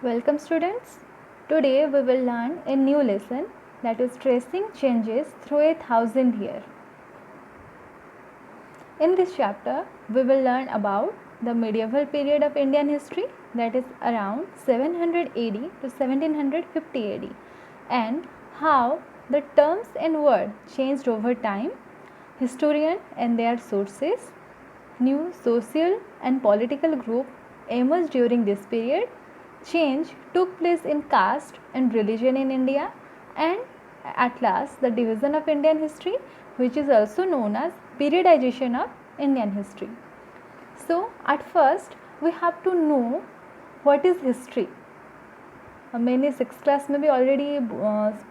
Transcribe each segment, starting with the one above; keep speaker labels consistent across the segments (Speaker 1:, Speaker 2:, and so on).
Speaker 1: Welcome students. Today we will learn a new lesson, that is tracing changes through 1,000 years. In this chapter we will learn about the medieval period of Indian history, that is around 700 AD to 1750 AD, and how the terms and words changed over time, historians and their sources, new social and political group emerged during this period, change took place in caste and religion in India, and at last the division of Indian history, which is also known as periodization of Indian history. So at first we have to know what is history. मैंने 6th class में भी already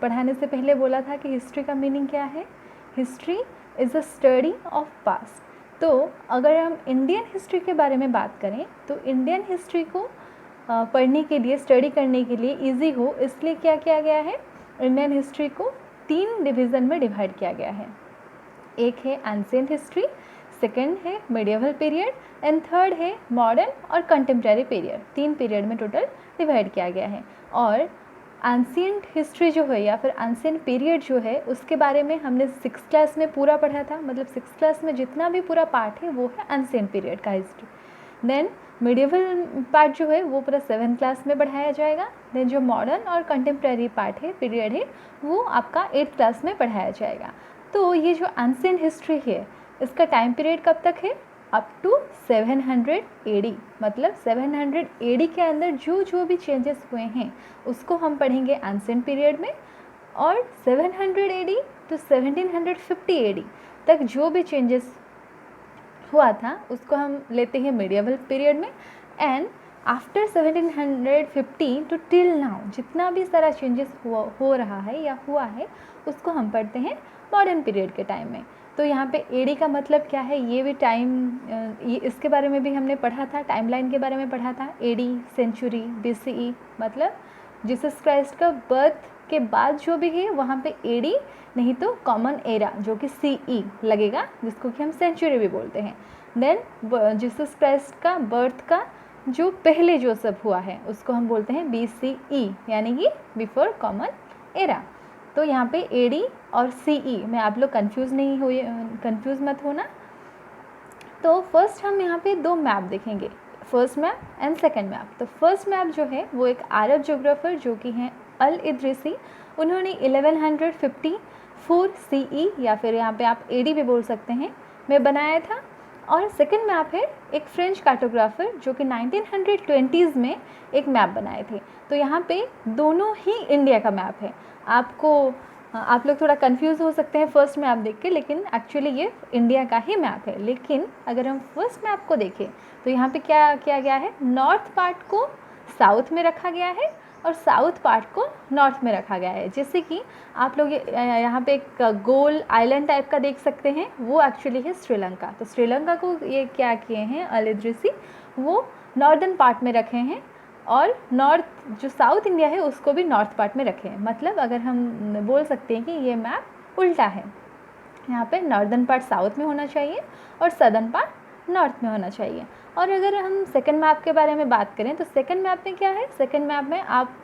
Speaker 1: पढ़ाने से पहले बोला था कि history का मीनिंग क्या है. History is a study of past. तो अगर हम इंडियन हिस्ट्री के बारे में बात करें तो इंडियन हिस्ट्री को पढ़ने के लिए, स्टडी करने के लिए इजी हो, इसलिए क्या किया गया है, इंडियन हिस्ट्री को 3 डिवीज़न में डिवाइड किया गया है. एक है एंशिएंट हिस्ट्री, सेकेंड है मेडिएवल पीरियड एंड थर्ड है मॉडर्न और कंटेम्प्रेरी पीरियड. 3 पीरियड में टोटल डिवाइड किया गया है. और एंशिएंट हिस्ट्री जो है या फिर एंशिएंट पीरियड जो है उसके बारे में हमने 6th क्लास में पूरा पढ़ा था. मतलब 6th क्लास में जितना भी पूरा पार्ट है वो है एंशिएंट पीरियड का हिस्ट्री. देन मेडिएवल पार्ट जो है वो पूरा 7th क्लास में पढ़ाया जाएगा. देन जो मॉडर्न और कंटेम्प्रेरी पार्ट है, पीरियड है, वो आपका 8th क्लास में पढ़ाया जाएगा. तो ये जो एंशिएंट हिस्ट्री है इसका टाइम पीरियड कब तक है, अप टू 700 AD. मतलब 700 AD के अंदर जो भी चेंजेस हुए हैं उसको हम पढ़ेंगे एंशिएंट पीरियड में. और 700 AD to 1750 AD तक जो भी चेंजेस हुआ था उसको हम लेते हैं मेडिएवल पीरियड में. And after 1750 to till now जितना भी सारा चेंजेस हो रहा है या हुआ है उसको हम पढ़ते हैं मॉडर्न पीरियड के टाइम में. तो यहाँ पे एडी का मतलब क्या है, ये भी टाइम, ये इसके बारे में भी हमने पढ़ा था, टाइमलाइन के बारे में पढ़ा था. एडी सेंचुरी, BCE मतलब जीसस क्राइस्ट का बर्थ के बाद जो भी है वहाँ पे एडी, नहीं तो कॉमन एरा जो कि CE लगेगा, जिसको कि हम सेंचुरी भी बोलते हैं. देन जीसस क्राइस्ट का बर्थ का जो पहले जो सब हुआ है उसको हम बोलते हैं BCE, यानी कि बिफोर कॉमन एरा. तो यहाँ पे AD और CE में आप लोग कंफ्यूज मत होना. तो फर्स्ट हम यहाँ पे 2 मैप देखेंगे, first map and second map. तो फर्स्ट मैप जो है वो एक अरब जोग्राफर जो कि हैं अल इद्रिसी, उन्होंने 1154 CE या फिर यहाँ पे आप AD भी बोल सकते हैं में बनाया था. और सेकंड मैप है एक फ्रेंच कार्टोग्राफर जो कि 1920s में एक मैप बनाए थे. तो यहाँ पे दोनों ही इंडिया का मैप है. आप लोग थोड़ा कंफ्यूज हो सकते हैं फर्स्ट मैप देख के, लेकिन एक्चुअली ये इंडिया का ही मैप है. लेकिन अगर हम फर्स्ट मैप को देखें तो यहाँ पे क्या किया गया है, नॉर्थ पार्ट को साउथ में रखा गया है और साउथ पार्ट को नॉर्थ में रखा गया है. जैसे कि आप लोग यहाँ पे एक गोल आइलैंड टाइप का देख सकते हैं, वो एक्चुअली है श्रीलंका. तो श्रीलंका को ये क्या किए हैं अल इद्रिसी, वो नॉर्दर्न पार्ट में रखे हैं और नॉर्थ जो साउथ इंडिया है उसको भी नॉर्थ पार्ट में रखे हैं. मतलब अगर हम बोल सकते हैं कि ये मैप उल्टा है, यहाँ पे नॉर्दर्न पार्ट साउथ में होना चाहिए और सदर्न पार्ट नॉर्थ में होना चाहिए. और अगर हम सेकंड मैप के बारे में बात करें तो सेकंड मैप में क्या है, सेकंड मैप में आप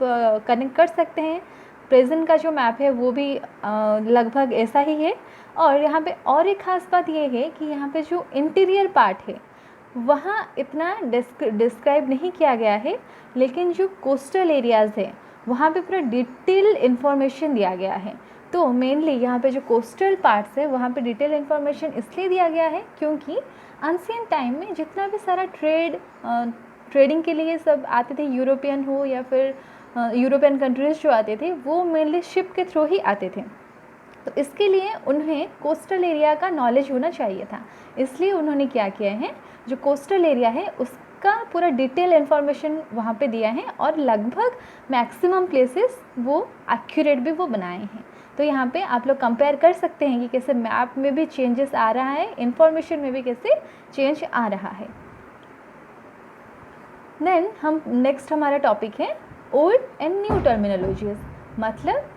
Speaker 1: कनेक्ट कर सकते हैं प्रेजेंट का जो मैप है वो भी लगभग ऐसा ही है. और यहाँ पे और एक ख़ास बात ये है कि यहाँ पे जो इंटीरियर पार्ट है वहाँ इतना डिस्क्राइब नहीं किया गया है, लेकिन जो कोस्टल एरियाज़ है वहाँ पे पूरा डिटेल इन्फॉर्मेशन दिया गया है. तो मेनली यहाँ पे जो कोस्टल पार्ट्स है वहाँ पे डिटेल इन्फॉर्मेशन इसलिए दिया गया है क्योंकि एंशिएंट टाइम में जितना भी सारा ट्रेडिंग के लिए सब आते थे, यूरोपियन हो या फिर यूरोपियन कंट्रीज़ जो आते थे वो मेनली शिप के थ्रू ही आते थे. तो इसके लिए उन्हें कोस्टल एरिया का नॉलेज होना चाहिए था. इसलिए उन्होंने क्या किया है, जो कोस्टल एरिया है उसका पूरा डिटेल इन्फॉर्मेशन वहाँ पे दिया है और लगभग मैक्सिमम प्लेसेस वो एक्यूरेट भी वो बनाए हैं. तो यहाँ पे आप लोग कंपेयर कर सकते हैं कि कैसे मैप में भी चेंजेस आ रहा है, इन्फॉर्मेशन में भी कैसे चेंज आ रहा है. देन हम नेक्स्ट हमारा टॉपिक है ओल्ड एंड न्यू टर्मिनोलॉजीज. मतलब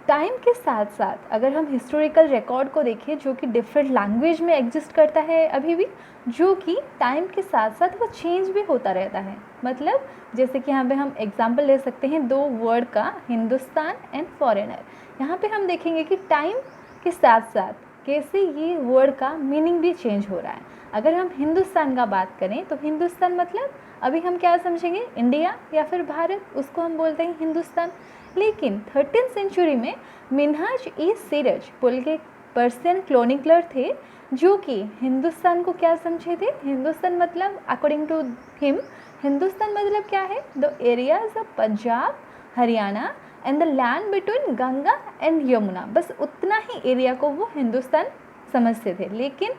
Speaker 1: टाइम के साथ साथ अगर हम हिस्टोरिकल रिकॉर्ड को देखें जो कि डिफरेंट लैंग्वेज में एग्जिस्ट करता है अभी भी, जो कि टाइम के साथ साथ वो चेंज भी होता रहता है। मतलब जैसे कि यहाँ पे हम एग्जांपल ले सकते हैं दो वर्ड का, हिंदुस्तान एंड फॉरेनर। यहाँ पे हम देखेंगे कि टाइम के साथ साथ कैसे ये वर्ड का मीनिंग भी चेंज हो रहा है। अगर हम हिंदुस्तान का बात करें तो हिंदुस्तान मतलब अभी हम क्या समझेंगे, इंडिया या फिर भारत, उसको हम बोलते हैं हिंदुस्तान। लेकिन 13th सेंचुरी में मिन्हाज ई सीरज बोल के पर्शियन क्रोनिकलर थे जो कि हिंदुस्तान को क्या समझे थे, हिंदुस्तान मतलब अकॉर्डिंग टू हिम हिंदुस्तान मतलब क्या है, the areas of Punjab, Haryana and the land between Ganga and Yamuna, बस उतना ही एरिया को वो हिंदुस्तान समझते थे। लेकिन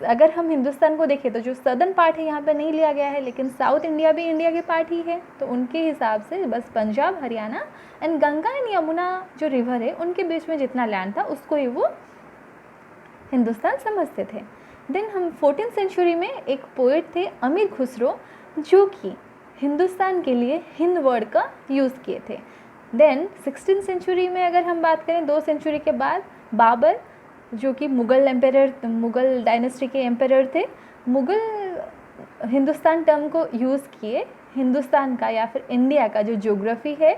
Speaker 1: अगर हम हिंदुस्तान को देखें तो जो सदर्न पार्ट है यहाँ पे नहीं लिया गया है, लेकिन साउथ इंडिया भी इंडिया के पार्ट ही है, तो उनके हिसाब से बस पंजाब, हरियाणा एंड गंगा एंड यमुना जो रिवर है उनके बीच में जितना लैंड था उसको ही वो हिंदुस्तान समझते थे। देन हम 14th सेंचुरी में एक पोएट थे अमीर खुसरो जो कि हिंदुस्तान के लिए हिंद वर्ड का यूज़ किए थे। देन 16th सेंचुरी में अगर हम बात करें, 2 सेंचुरी के बाद बाबर जो कि मुग़ल डायनेस्टी के एम्परर थे, मुग़ल हिंदुस्तान टर्म को यूज़ किए हिंदुस्तान का या फिर इंडिया का जो ज्योग्राफी है,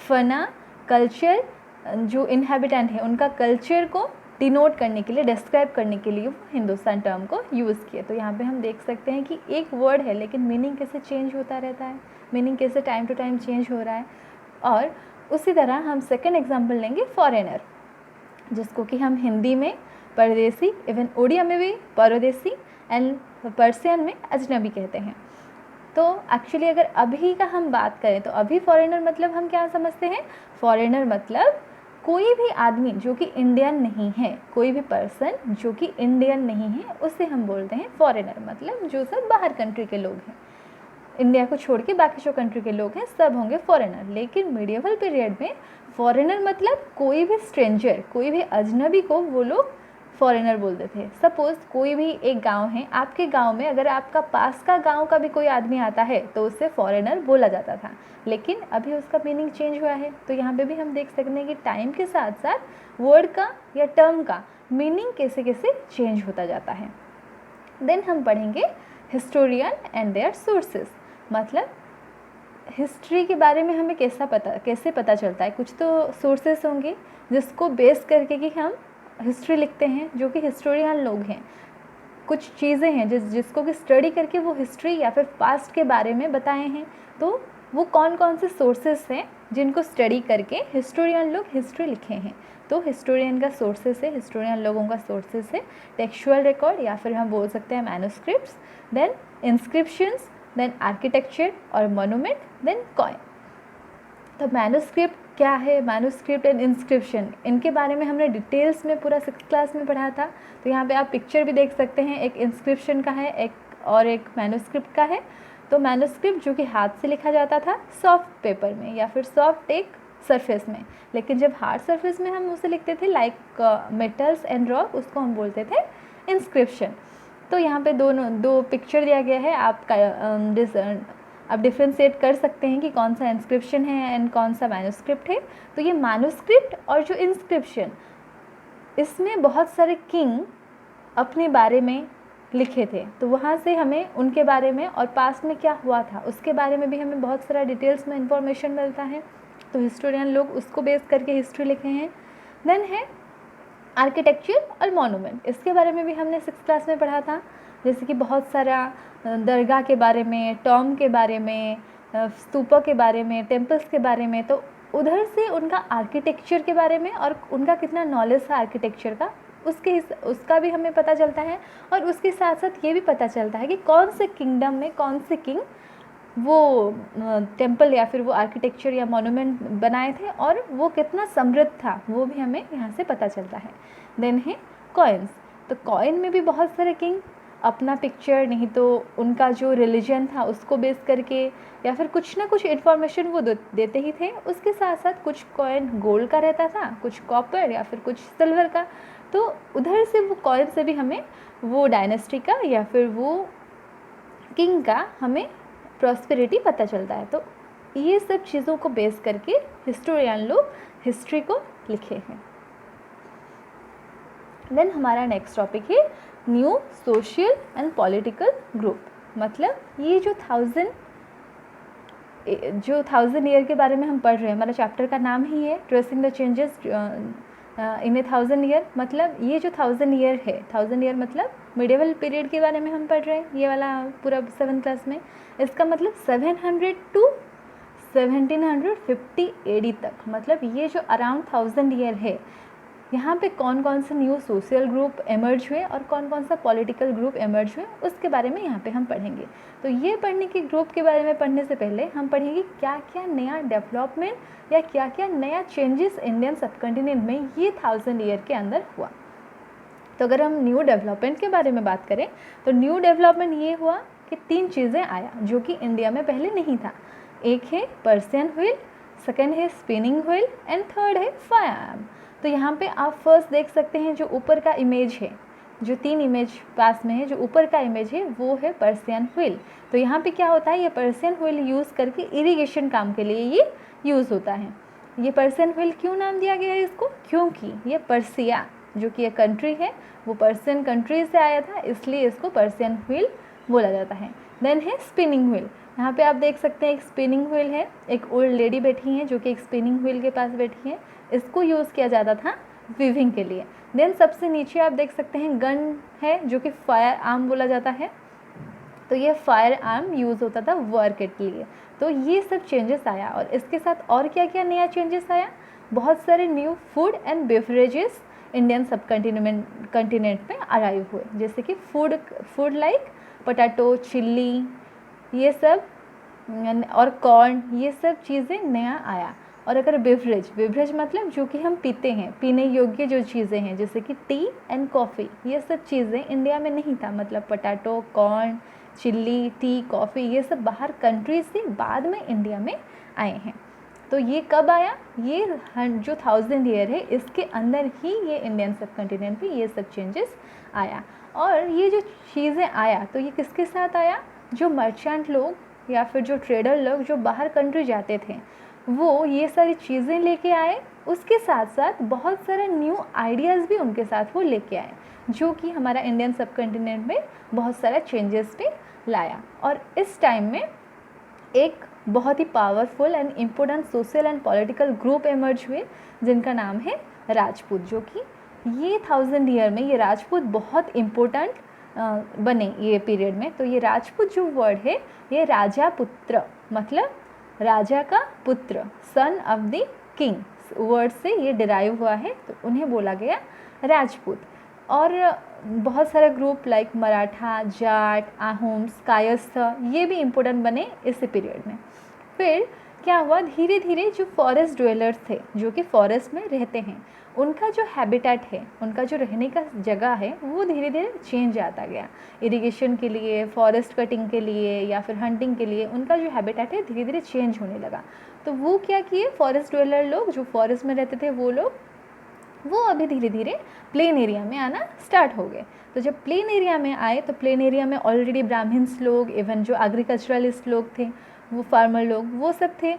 Speaker 1: फना, कल्चर, जो इनहेबिटेंट है उनका कल्चर को डिनोट करने के लिए, डिस्क्राइब करने के लिए वो हिंदुस्तान टर्म को यूज़ किए। तो यहाँ पे हम देख सकते हैं कि एक वर्ड है लेकिन मीनिंग कैसे चेंज होता रहता है, मीनिंग कैसे टाइम टू टाइम चेंज हो रहा है। और उसी तरह हम सेकेंड एग्जाम्पल लेंगे फॉरेनर, जिसको कि हम हिंदी में परदेसी, इवन उड़िया में भी परदेसी एंड पर्शियन में अजनबी कहते हैं। तो एक्चुअली अगर अभी का हम बात करें तो अभी फॉरेनर मतलब हम क्या समझते हैं, फॉरेनर मतलब कोई भी आदमी जो कि इंडियन नहीं है, कोई भी पर्सन जो कि इंडियन नहीं है उसे हम बोलते हैं फॉरेनर। मतलब जो सब बाहर कंट्री के लोग हैं, इंडिया को छोड़ के बाकी जो कंट्री के लोग हैं सब होंगे फॉरेनर। लेकिन मीडिएवल पीरियड में फॉरेनर मतलब कोई भी स्ट्रेंजर, कोई भी अजनबी को वो लोग फॉरेनर बोलते थे। सपोज़ कोई भी एक गांव है, आपके गांव में अगर आपका पास का गांव का भी कोई आदमी आता है तो उससे फॉरेनर बोला जाता था, लेकिन अभी उसका मीनिंग चेंज हुआ है। तो यहाँ पे भी हम देख सकते हैं कि टाइम के साथ साथ वर्ड का या टर्म का मीनिंग कैसे कैसे चेंज होता जाता है। देन हम पढ़ेंगे हिस्टोरियन एंड देयर सोर्सेस, मतलब हिस्ट्री के बारे में हमें कैसे पता चलता है। कुछ तो सोर्सेस होंगे जिसको बेस करके कि हम हिस्ट्री लिखते हैं, जो कि हिस्टोरियन लोग हैं। कुछ चीज़ें हैं जिसको कि स्टडी करके वो हिस्ट्री या फिर पास्ट के बारे में बताए हैं। तो वो कौन कौन से सोर्सेस हैं जिनको स्टडी करके हिस्टोरियन लोग हिस्ट्री लिखे हैं। तो हिस्टोरियन का सोर्सेस है, हिस्टोरियन लोगों का सोर्सेस है टेक्सचुअल रिकॉर्ड या फिर हम बोल सकते हैं manuscripts, then inscriptions, then architecture और मोनूमेंट, देन कॉइन। तो मैन्युस्क्रिप्ट क्या है, मैन्युस्क्रिप्ट एंड इंस्क्रिप्शन, इनके बारे में हमने डिटेल्स में पूरा 6th क्लास में पढ़ा था। तो यहाँ पे आप पिक्चर भी देख सकते हैं, एक इंस्क्रिप्शन का है एक मैन्युस्क्रिप्ट का है। तो मैन्युस्क्रिप्ट जो कि हाथ से लिखा जाता था सॉफ्ट पेपर में या फिर सॉफ्ट एक सरफेस में, लेकिन जब हार्ड सरफेस में हम उसे लिखते थे लाइक मेटल्स एंड रॉक, उसको हम बोलते थे इंस्क्रिप्शन। तो यहाँ पे दो पिक्चर दिया गया है, आप डिफ्रेंशिएट कर सकते हैं कि कौन सा इंस्क्रिप्शन है एंड कौन सा मैन्युस्क्रिप्ट है। तो ये मैन्युस्क्रिप्ट और जो इंस्क्रिप्शन, इसमें बहुत सारे किंग अपने बारे में लिखे थे, तो वहाँ से हमें उनके बारे में और पास्ट में क्या हुआ था उसके बारे में भी हमें बहुत सारा डिटेल्स में इंफॉर्मेशन मिलता है। तो हिस्टोरियन लोग उसको बेस करके हिस्ट्री लिखे हैं। देन है आर्किटेक्चर और मॉन्यूमेंट, इसके बारे में भी हमने 6th क्लास में पढ़ा था, जैसे कि बहुत सारा दरगाह के बारे में, टॉम के बारे में, स्तूपा के बारे में, टेम्पल्स के बारे में। तो उधर से उनका आर्किटेक्चर के बारे में और उनका कितना नॉलेज था आर्किटेक्चर का, उसका भी हमें पता चलता है। और उसके साथ साथ ये भी पता चलता है कि कौन से किंगडम में कौन से किंग वो टेम्पल या फिर वो आर्किटेक्चर या मॉन्यूमेंट बनाए थे और वो कितना समृद्ध था, वो भी हमें यहाँ से पता चलता है। देन है कॉइन्स, तो कॉइन में भी बहुत सारे किंग अपना पिक्चर, नहीं तो उनका जो रिलीजन था उसको बेस करके या फिर कुछ ना कुछ इन्फॉर्मेशन वो देते ही थे। उसके साथ साथ कुछ कॉइन गोल्ड का रहता था, कुछ कॉपर या फिर कुछ सिल्वर का। तो उधर से वो कॉइन से भी हमें वो डायनेस्टी का या फिर वो किंग का हमें प्रॉस्पेरिटी पता चलता है। तो ये सब चीज़ों को बेस करके हिस्टोरियन लोग हिस्ट्री को लिखे हैं। देन हमारा नेक्स्ट टॉपिक है new social and political group. मतलब ये जो थाउजेंड ईयर के बारे में हम पढ़ रहे हैं, हमारा चैप्टर का नाम ही है tracing the changes in A 1000 year. मतलब ये जो 1000 ईयर है, 1000 ईयर मतलब मिडिवल पीरियड के बारे में हम पढ़ रहे हैं, ये वाला पूरा 7th क्लास में। इसका मतलब 700 टू 1750 AD तक, मतलब ये जो अराउंड 1000 ईयर है, यहाँ पे कौन कौन से न्यू सोशल ग्रुप एमर्ज हुए और कौन कौन सा पॉलिटिकल ग्रुप एमर्ज हुए, उसके बारे में यहाँ पे हम पढ़ेंगे। तो ये पढ़ने के ग्रुप के बारे में पढ़ने से पहले हम पढ़ेंगे क्या क्या नया डेवलपमेंट या क्या क्या नया चेंजेस इंडियन सबकॉन्टिनेंट में ये 1000 ईयर के अंदर हुआ। तो अगर हम न्यू डेवलपमेंट के बारे में बात करें तो न्यू डेवलपमेंट ये हुआ कि 3 चीज़ें आया जो कि इंडिया में पहले नहीं था। एक है पर्सियन व्हील, सेकेंड है स्पिनिंग व्हील एंड थर्ड है फायर। तो यहाँ पे आप फर्स्ट देख सकते हैं जो ऊपर का इमेज है, जो 3 इमेज पास में है, जो ऊपर का इमेज है वो है पर्सियन व्हील। तो यहाँ पे क्या होता है, ये पर्सियन व्हील यूज़ करके इरिगेशन काम के लिए ये यूज़ होता है। ये पर्सियन व्हील क्यों नाम दिया गया है इसको, क्योंकि ये पर्सिया जो कि एक कंट्री है वो पर्सियन कंट्री से आया था, इसलिए इसको पर्सियन व्हील बोला जाता है। देन है स्पिनिंग व्हील। यहाँ पे आप देख सकते हैं एक स्पिनिंग व्हील है, एक ओल्ड लेडी बैठी हैं जो कि एक स्पिनिंग व्हील के पास बैठी हैं। इसको यूज़ किया जाता था वीविंग के लिए। देन सबसे नीचे आप देख सकते हैं गन है जो कि फायर आर्म बोला जाता है। तो ये फायर आर्म यूज़ होता था वॉर के लिए। तो ये सब चेंजेस आया। और इसके साथ और क्या क्या नया चेंजेस आया, बहुत सारे new food and beverages Indian continent में अराइव हुए, जैसे कि फूड लाइक पोटैटो, चिल्ली, ये सब और कॉर्न, ये सब चीज़ें नया आया। और अगर बेवरेज मतलब जो कि हम पीते हैं, पीने योग्य जो चीज़ें हैं, जैसे कि टी एंड कॉफ़ी, ये सब चीज़ें इंडिया में नहीं था। मतलब potato, corn, chilli, T, coffee, ये सब बाहर कंट्री से बाद में इंडिया में आए हैं। तो ये कब आया, ये जो 1000 ईयर है इसके अंदर ही ये इंडियन सबकॉन्टिनेंट में ये सब चेंजेस आया। और ये जो चीज़ें आया तो ये किसके साथ आया, जो मर्चेंट लोग या फिर जो ट्रेडर लोग जो बाहर कंट्री जाते थे वो ये सारी चीज़ें लेके आए। उसके साथ साथ बहुत सारे न्यू आइडियाज़ भी उनके साथ वो लेके आए, जो कि हमारा इंडियन सबकॉन्टिनेंट में बहुत सारा चेंजेस भी लाया। और इस टाइम में एक बहुत ही powerful and important social and political group emerge हुए जिनका नाम है राजपूत, जो कि ये 1000 ईयर में ये राजपूत बहुत इम्पोर्टेंट बने ये पीरियड में। तो ये राजपूत जो वर्ड है ये राजा पुत्र, मतलब राजा का पुत्र, son of the king word से ये डिराइव हुआ है, तो उन्हें बोला गया राजपूत। और बहुत सारे ग्रुप लाइक मराठा, जाट, आहोम्स, कायस्थ, ये भी इम्पोर्टेंट बने इस पीरियड में। फिर क्या हुआ, धीरे धीरे जो फॉरेस्ट ड्वेलर्स थे जो कि फॉरेस्ट में रहते हैं, उनका जो हैबिटेट है, उनका जो रहने का जगह है वो धीरे धीरे चेंज आता गया। इरिगेशन के लिए, फॉरेस्ट कटिंग के लिए या फिर हंटिंग के लिए उनका जो हैबिटेट है धीरे धीरे चेंज होने लगा। तो वो क्या किए, फॉरेस्ट ड्वेलर लोग जो फॉरेस्ट में रहते थे वो अभी धीरे धीरे प्लेन एरिया में आना स्टार्ट हो गए। तो जब प्लेन एरिया में आए तो प्लेन एरिया में ऑलरेडी ब्राह्मण्स लोग, इवन जो एग्रीकल्चरलिस्ट लोग थे, वो फार्मर लोग, वो सब थे।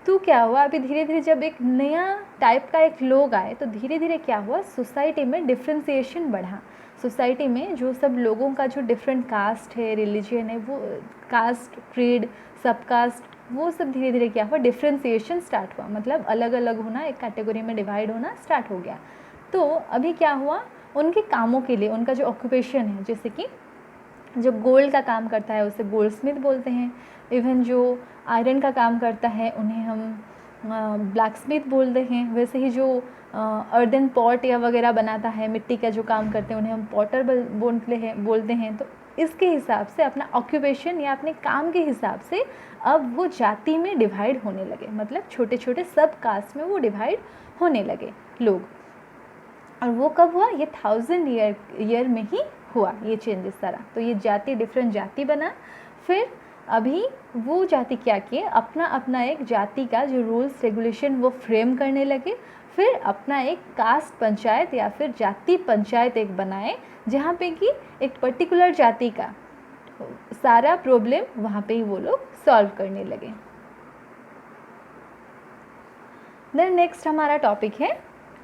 Speaker 1: तो क्या हुआ, अभी धीरे धीरे जब एक नया टाइप का एक लोग आए तो धीरे धीरे क्या हुआ, सोसाइटी में डिफ्रेंसिएशन बढ़ा। सोसाइटी में जो सब लोगों का जो डिफरेंट कास्ट है, रिलीजन है, वो कास्ट, क्रीड, सब कास्ट, वो सब धीरे धीरे क्या हुआ, डिफ्रेंसिएशन स्टार्ट हुआ। मतलब अलग अलग होना, एक कैटेगरी में डिवाइड होना स्टार्ट हो गया। तो अभी क्या हुआ, उनके कामों के लिए उनका जो ऑक्यूपेशन है, जैसे कि जो गोल्ड का काम करता है उसे गोल्ड स्मिथ बोलते हैं। इवन जो आयरन का काम करता है उन्हें हम ब्लैक स्मिथ बोलते हैं। वैसे ही जो अर्दन पॉट या वगैरह बनाता है, मिट्टी का जो काम करते हैं, उन्हें हम पॉटर बोलते हैं। तो इसके हिसाब से अपना ऑक्यूपेशन या अपने काम के हिसाब से अब वो जाति में डिवाइड होने लगे, मतलब छोटे छोटे सब कास्ट में वो डिवाइड होने लगे लोग। और वो कब हुआ, ये 1000 ईयर में ही हुआ ये चेंजेस सारा। तो ये जाति डिफरेंट जाति बना। फिर अभी वो जाति क्या किए, अपना अपना एक जाति का जो रूल्स रेगुलेशन वो फ्रेम करने लगे। फिर अपना एक कास्ट पंचायत या फिर जाति पंचायत एक बनाए, जहाँ पे कि एक पर्टिकुलर जाति का सारा प्रॉब्लम वहाँ पे ही वो लोग सॉल्व करने लगे। देन नेक्स्ट हमारा टॉपिक है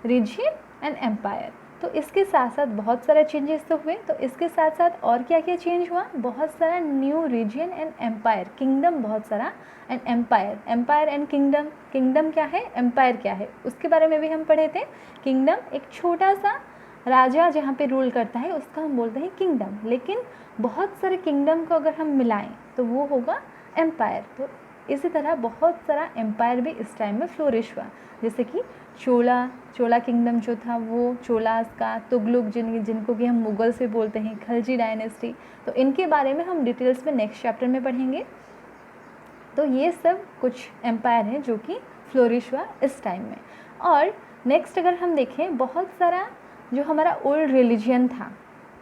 Speaker 1: रीजन एंड एम्पायर। तो इसके साथ साथ बहुत सारे चेंजेस तो हुए, तो इसके साथ साथ और क्या क्या चेंज हुआ, बहुत सारा new region and empire, kingdom बहुत सारा, and empire, empire and kingdom, kingdom क्या है, एम्पायर क्या है, उसके बारे में भी हम पढ़े थे। किंगडम एक छोटा सा राजा जहाँ पे रूल करता है उसका हम बोलते हैं किंगडम, लेकिन बहुत सारे किंगडम को अगर हम मिलाएं तो वो होगा एम्पायर। तो इसी तरह बहुत सारा एम्पायर भी इस टाइम में फ्लोरिश हुआ, जैसे कि चोला किंगडम जो था वो, चोलास का, तुगलुक जिनको कि हम मुगल से बोलते हैं, खलजी डायनेस्टी, तो इनके बारे में हम डिटेल्स में नेक्स्ट चैप्टर में पढ़ेंगे। तो ये सब कुछ एम्पायर हैं जो कि फ्लोरिश हुआ इस टाइम में। और नेक्स्ट अगर हम देखें, बहुत सारा जो हमारा ओल्ड रिलीजन था,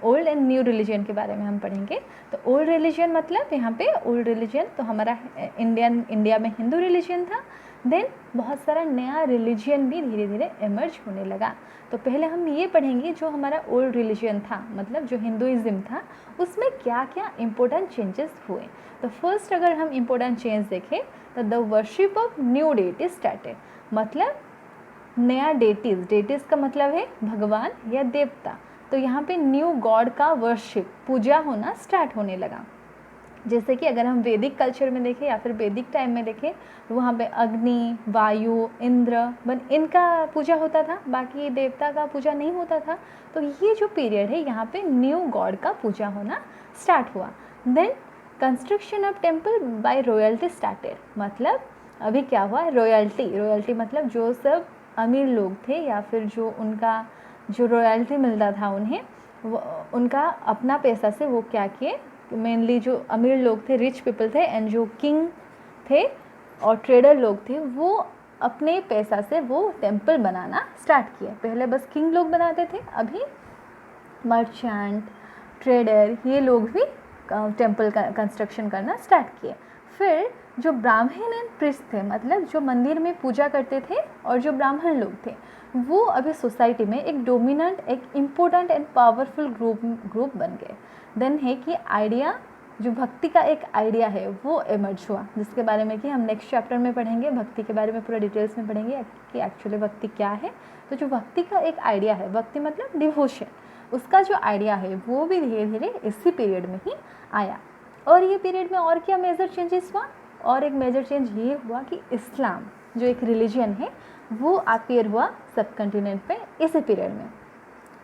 Speaker 1: ओल्ड एंड न्यू रिलीजन के बारे में हम पढ़ेंगे। तो ओल्ड रिलीजन मतलब यहाँ पे ओल्ड रिलीजन तो हमारा इंडिया में हिंदू रिलीजन था। देन बहुत सारा नया रिलीजन भी धीरे धीरे इमर्ज होने लगा। तो पहले हम ये पढ़ेंगे जो हमारा ओल्ड रिलीजन था, मतलब जो हिंदुइज्म था, उसमें क्या क्या इम्पोर्टेंट चेंजेस हुए। तो फर्स्ट अगर हम इम्पोर्टेंट चेंज देखें तो the worship of new deity started, मतलब नया डेटीज़ का मतलब है भगवान या देवता। तो यहाँ पे न्यू गॉड का वर्शिप, पूजा होना स्टार्ट होने लगा। जैसे कि अगर हम वैदिक कल्चर में देखें या फिर वैदिक टाइम में देखें तो वहाँ पे अग्नि, वायु, इंद्र, इनका पूजा होता था, बाकी देवता का पूजा नहीं होता था। तो ये जो पीरियड है यहाँ पे न्यू गॉड का पूजा होना स्टार्ट हुआ। Then construction of temple by royalty started, मतलब अभी क्या हुआ, रॉयल्टी मतलब जो सब अमीर लोग थे या फिर जो उनका जो रॉयल्टी मिलता था उन्हें, वो उनका अपना पैसा से वो क्या किए, मेनली जो अमीर लोग थे, रिच पीपल थे, एंड जो किंग थे और ट्रेडर लोग थे, वो अपने पैसा से वो टेम्पल बनाना स्टार्ट किए। पहले बस किंग लोग बनाते थे, अभी मर्चेंट, ट्रेडर, ये लोग भी टेम्पल का कंस्ट्रक्शन करना स्टार्ट किए। फिर जो ब्राह्मण एंड प्रिस्ट थे, मतलब जो मंदिर में पूजा करते थे और जो ब्राह्मण लोग थे, वो अभी सोसाइटी में एक डोमिनेंट, एक इम्पोर्टेंट एंड पावरफुल ग्रुप बन गए। देन है कि आइडिया, जो भक्ति का एक आइडिया है वो इमर्ज हुआ, जिसके बारे में कि हम नेक्स्ट चैप्टर में पढ़ेंगे, भक्ति के बारे में पूरा डिटेल्स में पढ़ेंगे कि एक्चुअली भक्ति क्या है। तो जो भक्ति का एक आइडिया है, भक्ति मतलब डिवोशन, उसका जो आइडिया है वो भी धीरे धीरे इसी पीरियड में ही आया। और ये पीरियड में और क्या मेजर चेंजेस हुआ, और एक मेजर चेंज ये हुआ कि इस्लाम जो एक रिलीजन है वो अपीयर हुआ सब कंटिनेंट पे इसी पीरियड में।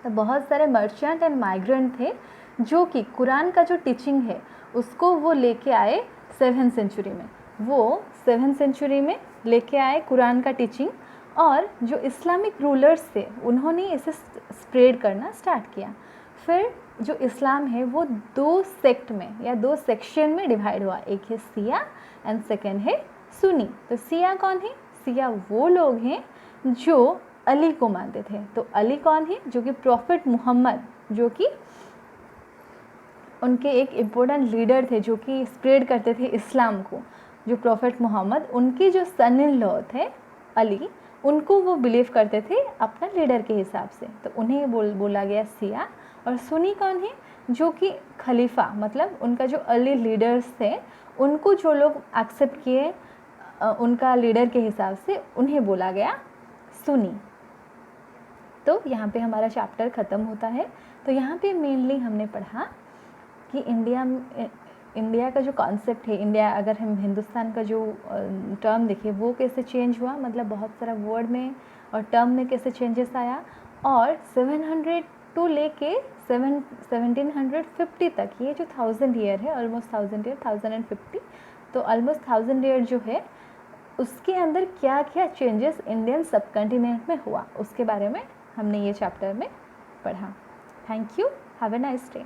Speaker 1: तो बहुत सारे मर्चेंट एंड माइग्रेंट थे जो कि कुरान का जो टीचिंग है उसको वो लेके आए 7th सेंचुरी में, वो 7th सेंचुरी में लेके आए कुरान का टीचिंग। और जो इस्लामिक रूलर्स थे उन्होंने इसे स्प्रेड करना स्टार्ट किया। फिर जो इस्लाम है वो 2 सेक्ट में या 2 सेक्शन में डिवाइड हुआ, एक है सिया एंड सेकेंड है सुन्नी। तो सिया कौन है, सिया वो लोग हैं जो अली को मानते थे। तो अली कौन है, जो कि प्रॉफिट मोहम्मद, जो कि उनके एक इम्पोर्टेंट लीडर थे जो कि स्प्रेड करते थे इस्लाम को, जो प्रॉफिट मोहम्मद, उनके जो सन इन लॉ थे अली, उनको वो बिलीव करते थे अपना लीडर के हिसाब से, तो उन्हें बोला गया सिया। और सुन्नी कौन है, जो कि खलीफा, मतलब उनका जो अर्ली लीडर्स थे उनको जो लोग एक्सेप्ट किए उनका लीडर के हिसाब से, उन्हें बोला गया सुन्नी। तो यहाँ पे हमारा चैप्टर ख़त्म होता है। तो यहाँ पे मेनली हमने पढ़ा कि इंडिया का जो कॉन्सेप्ट है, इंडिया अगर हम हिंदुस्तान का जो टर्म देखें वो कैसे चेंज हुआ, मतलब बहुत सारा वर्ड में और टर्म में कैसे चेंजेस आया। और 700 टू लेके 1750 तक, ये जो 1000 ईयर है, ऑलमोस्ट 1000 ईयर, 1050, तो ऑलमोस्ट 1000 ईयर जो है उसके अंदर क्या क्या चेंजेस इंडियन सब कॉन्टिनेंट में हुआ, उसके बारे में हमने ये चैप्टर में पढ़ा। Thank you, have a nice day.